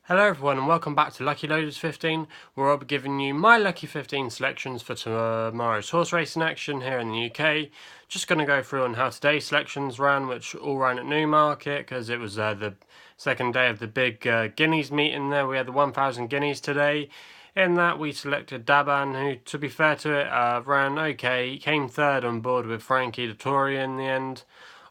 Hello everyone and welcome back to Lucky15, where I'll be giving you my Lucky 15 selections for tomorrow's horse racing action here in the UK. Just going to go through on how today's selections ran, which all ran at Newmarket because it was the second day of the big guineas meeting there. We had the 1,000 guineas today. In that we selected Daban, who to be fair to it ran okay. He came third on board with Frankie Dettori in the end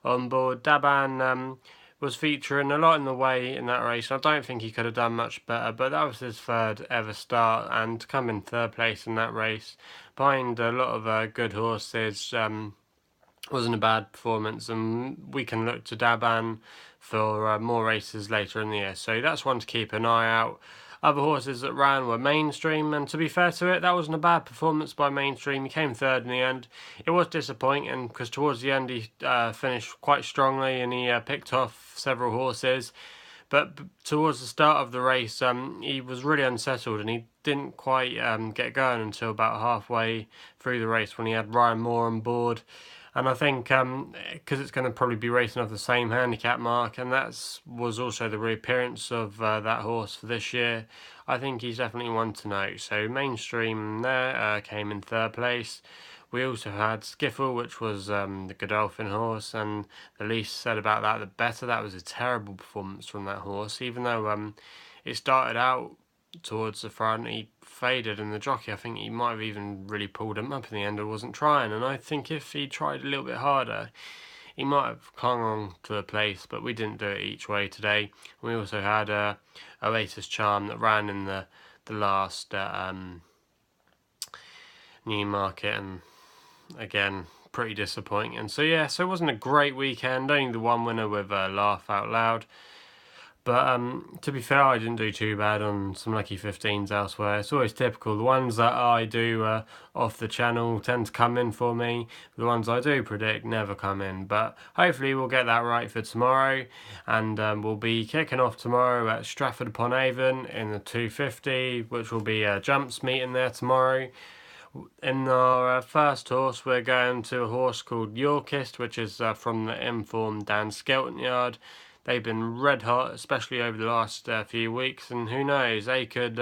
on board. Daban was featuring a lot in the way in that race. I don't think he could have done much better, but that was his third ever start, and to come in third place in that race behind a lot of good horses wasn't a bad performance, and we can look to Daban for more races later in the year. So that's one to keep an eye out. Other horses that ran were Mainstream, and to be fair to it, that wasn't a bad performance by Mainstream. He came third in the end. It was disappointing because towards the end he finished quite strongly and he picked off several horses. But towards the start of the race, he was really unsettled and he didn't quite get going until about halfway through the race when he had Ryan Moore on board. And I think because it's going to probably be racing off the same handicap mark, and that was also the reappearance of that horse for this year, I think he's definitely one to note. So Mainstream there came in third place. We also had Skiffle, which was the Godolphin horse, and the least said about that, the better. That was a terrible performance from that horse, even though it started out towards the front, he faded, and the jockey, I think he might have even really pulled him up in the end or wasn't trying, and I think if he tried a little bit harder he might have clung on to a place, but we didn't do it each way today. We also had Oasis Charm that ran in the last Newmarket, and again pretty disappointing. And so yeah, so it wasn't a great weekend, only the one winner with Laugh Out Loud. But to be fair, I didn't do too bad on some Lucky 15s elsewhere. It's always typical. The ones that I do off the channel tend to come in for me. The ones I do predict never come in. But hopefully we'll get that right for tomorrow. And we'll be kicking off tomorrow at Stratford upon Avon in the 250, which will be a jumps meeting there tomorrow. In our first horse, we're going to a horse called Yorkist, which is from the informed Dan Skelton yard. They've been red hot, especially over the last few weeks, and who knows, they could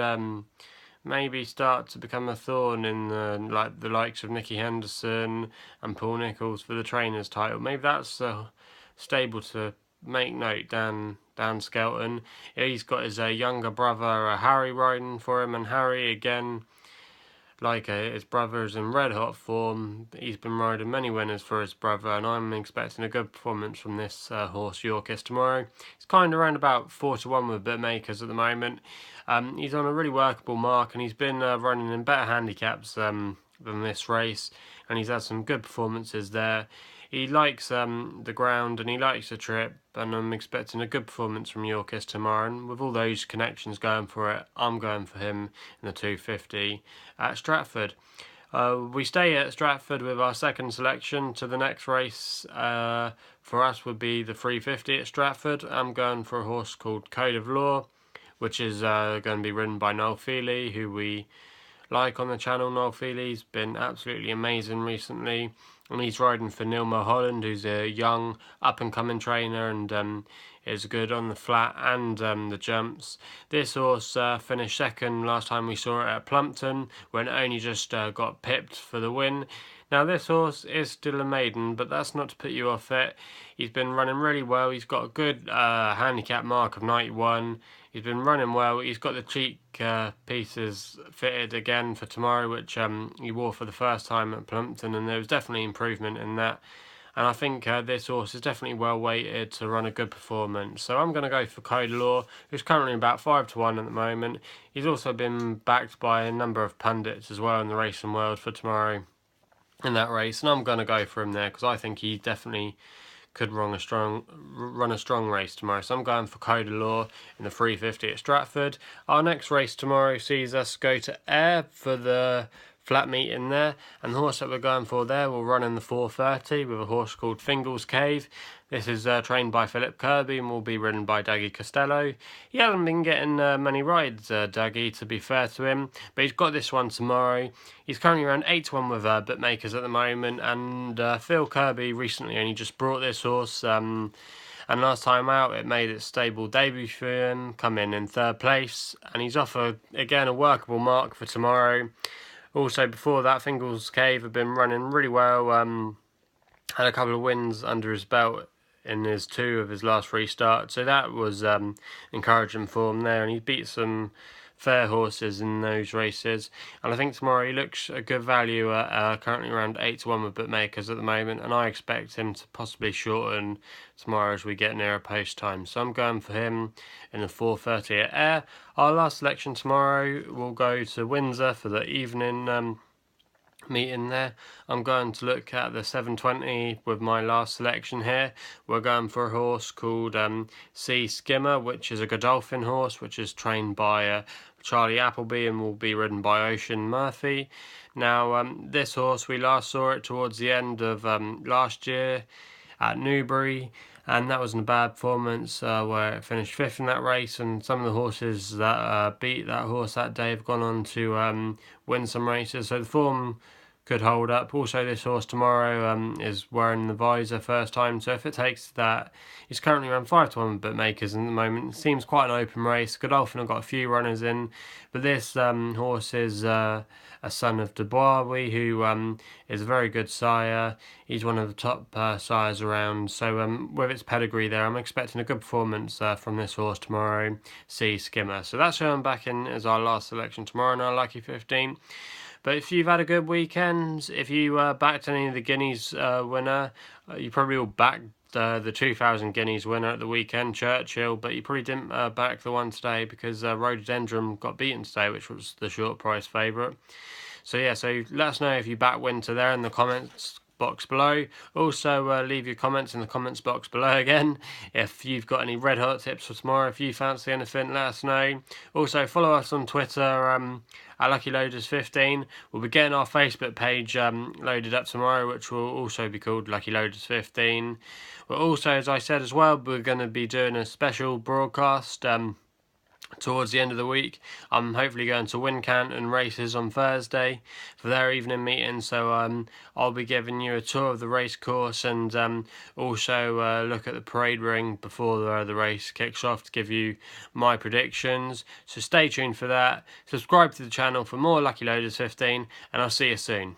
maybe start to become a thorn in the likes of Nicky Henderson and Paul Nicholls for the trainers title. Maybe that's a stable to make note. Dan Skelton, he's got his younger brother Harry riding for him, and Harry again, like his brother's in red hot form. He's been riding many winners for his brother, and I'm expecting a good performance from this horse Yorkist tomorrow. He's kind of around about 4-1 with bookmakers at the moment. He's on a really workable mark, and he's been running in better handicaps than this race, and he's had some good performances there. He likes the ground and he likes the trip, and I'm expecting a good performance from Yorkist tomorrow. And with all those connections going for it, I'm going for him in the 250 at Stratford. We stay at Stratford with our second selection to the next race. For us would be the 350 at Stratford. I'm going for a horse called Code of Law, which is going to be ridden by Noel Feely, who we like on the channel. Noel Feely's been absolutely amazing recently, and he's riding for Neil Mulholland, who's a young up-and-coming trainer and is good on the flat and the jumps. This horse finished second last time we saw it at Plumpton, when it only just got pipped for the win. Now this horse is still a maiden, but that's not to put you off it. He's been running really well. He's got a good handicap mark of 91. He's been running well. He's got the cheek pieces fitted again for tomorrow, which he wore for the first time at Plumpton, and there was definitely improvement in that. And I think this horse is definitely well weighted to run a good performance. So I'm going to go for Code of Law, who's currently about 5-1 at the moment. He's also been backed by a number of pundits as well in the racing world for tomorrow in that race, and I'm going to go for him there because I think he definitely could run a strong race tomorrow. So I'm going for Code of Law in the 350 at Stratford. Our next race tomorrow sees us go to Ayr for the flat meeting there, and the horse that we're going for there will run in the 430 with a horse called Fingals Cave. This is trained by Philip Kirby and will be ridden by Dougie Costello. He hasn't been getting many rides, Dougie, to be fair to him, but he's got this one tomorrow. He's currently around 8-1 with bookmakers at the moment, and Phil Kirby recently only just brought this horse and last time out it made its stable debut for him, come in third place, and he's off again a workable mark for tomorrow. Also before that, Fingals Cave have been running really well, had a couple of wins under his belt in his 2 of his last 3 starts, so that was encouraging for him there, and he beat some fair horses in those races, and I think tomorrow he looks a good value at currently around 8-1 with bookmakers at the moment, and I expect him to possibly shorten tomorrow as we get nearer post time, so I'm going for him in the 4:30 at Ayr. Our last selection tomorrow will go to Windsor for the evening meeting there. I'm going to look at the 7:20 with my last selection here. We're going for a horse called Skimmer, which is a Godolphin horse, which is trained by Charlie Appleby and will be ridden by Ocean Murphy. Now, this horse, we last saw it towards the end of last year at Newbury, and that wasn't a bad performance where it finished 5th in that race, and some of the horses that beat that horse that day have gone on to win some races, so the form could hold up. Also, this horse tomorrow is wearing the visor first time, so if it takes that, he's currently around 5-1 bookmakers at the moment. It seems quite an open race. Godolphin have got a few runners in, but this horse is a son of Dubois, who is a very good sire. He's one of the top sires around, so with its pedigree there, I'm expecting a good performance from this horse tomorrow, Skimmer. So that's who I'm backing as our last selection tomorrow in our Lucky 15. But if you've had a good weekend, if you backed any of the Guineas winner, you probably all backed the 2,000 Guineas winner at the weekend, Churchill, but you probably didn't back the one today because Rhododendron got beaten today, which was the short price favourite. So yeah, so let us know if you back Winter there in the comments box below. Also leave your comments in the comments box below again. If you've got any red hot tips for tomorrow, if you fancy anything, let us know. Also follow us on Twitter at Lucky15. We'll be getting our Facebook page loaded up tomorrow, which will also be called Lucky15. But also, as I said as well, we're going to be doing a special broadcast towards the end of the week. I'm hopefully going to Wincanton races on Thursday for their evening meeting, so I'll be giving you a tour of the race course and also look at the parade ring before the race kicks off to give you my predictions. So stay tuned for that. Subscribe to the channel for more Lucky Loaders 15, and I'll see you soon.